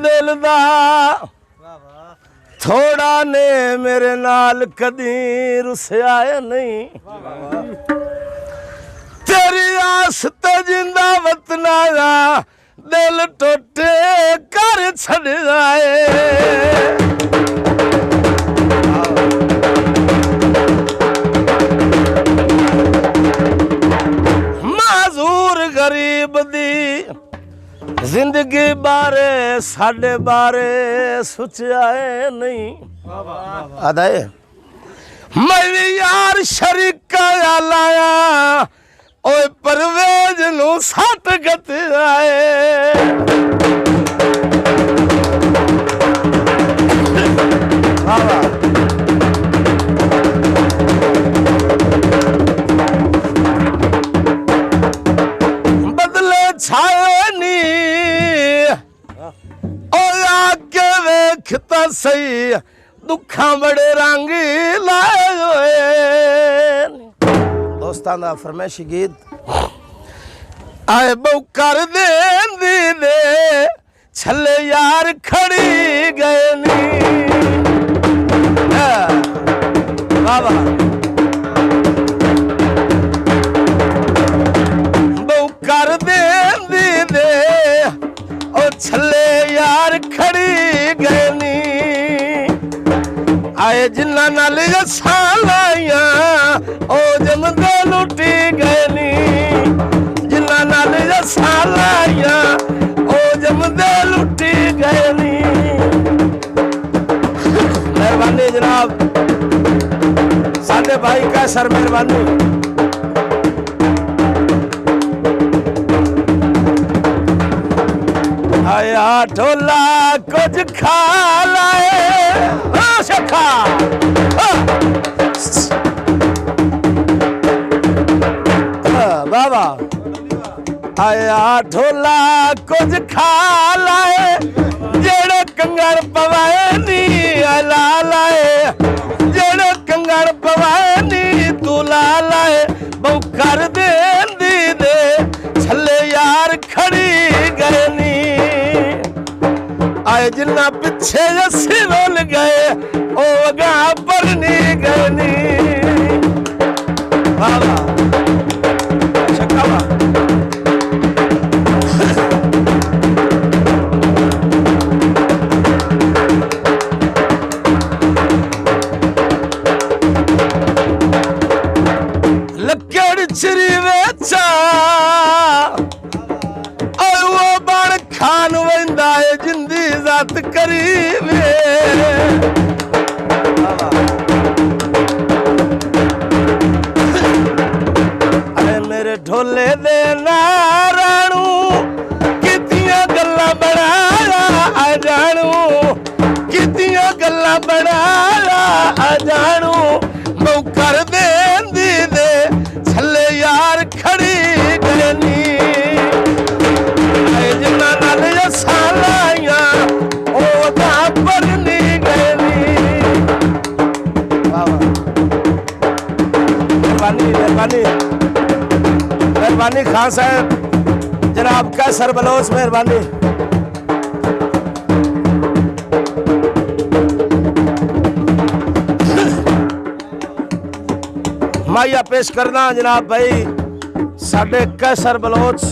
दिल दा थोड़ा ने मेरे नाल कदी रुसिया नहीं तेरी आस ते जिंदा वतना दा दिल टोटे कर छड़ जाए माजूर गरीब दी जिंदगी बारे साडे बारे सोचा है नहीं अदाए मैं भी यार शरीका लाया ओए परवेज नू सट गत आए बदले छाए नी ओ आके वेखता सही दुखा बड़े रंग लाए होए दोस्तां दा फरमाइशी गीत आए बहु कर देंदी दे छले यार खड़ी गए नी बाबा बहु कर देंदी दे ओ छले यार खड़ी गए नी आए जिन्ना नाल असां लाइया ओ जमदे लुटी गए नी जिन्ना नाल असां लाइया ओ जमदे लुटी गए नी मेहरबानी जनाब साडे भाई कैसर मेहरबानी आया ढोला कुछ खा लाए शखा बाबा आया ढोला कुछ खा लाए जेड़े कंगड़ पवाए नी ला लाए जेड़े कंगड़ पवाए नी तू ला लाए बहु कर देंदी दे छले यार खड़ी गए नी आए जिन्ना पिछे जैसे रोल गए ओ अगा पर नहीं गए नी बाबा शकावा लकड़ चिरी वेचा और वो बड़ खान वंदा है जिंदी जात करीबे अरे मेरे ढोले दे नाराणू कितियां गल्लां बनाया आ जानू कितियां गल्लां बनाया आ जानू बहु कर देंदी दे छले यार खड़ी गए नी आए जिन्ना नाल असां लाइया ओ दा पर नहीं गए नी मेहरबानी मेहरबानी मेहरबानी खान साहब जनाब कैसर बलोच मेहरबानी माइया पेश करना जनाब भाई साडे कैसर बलोच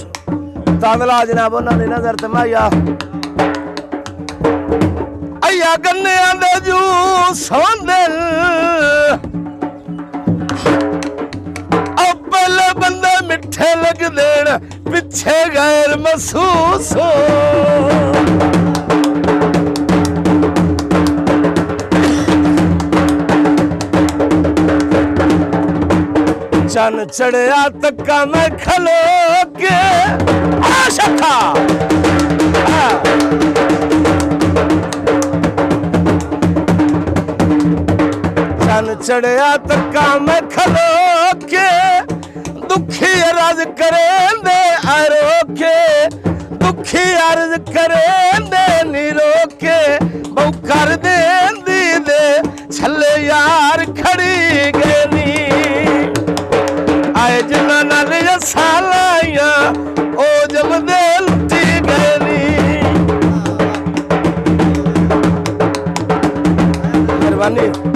तांदला जनाब उन्होंने नजर ते माइया अया गन्ने दे जूस होंदे पहले बंदे मिठे लग देन पिछे गैर महसूस हो चन चढ़िया तक्का मैं खलो के आशा चन चढ़िया तक्का मैं खलो के दुखी अर्ज करें दे आरो के दुखी अर्ज करें दे नीरो के बहु कर देंदी दे छले यार खड़ी गए नी आए जिन्ना नाल असां लाइया ओ जमदे लुटी गए नी ਮਿਹਰਬਾਨੀ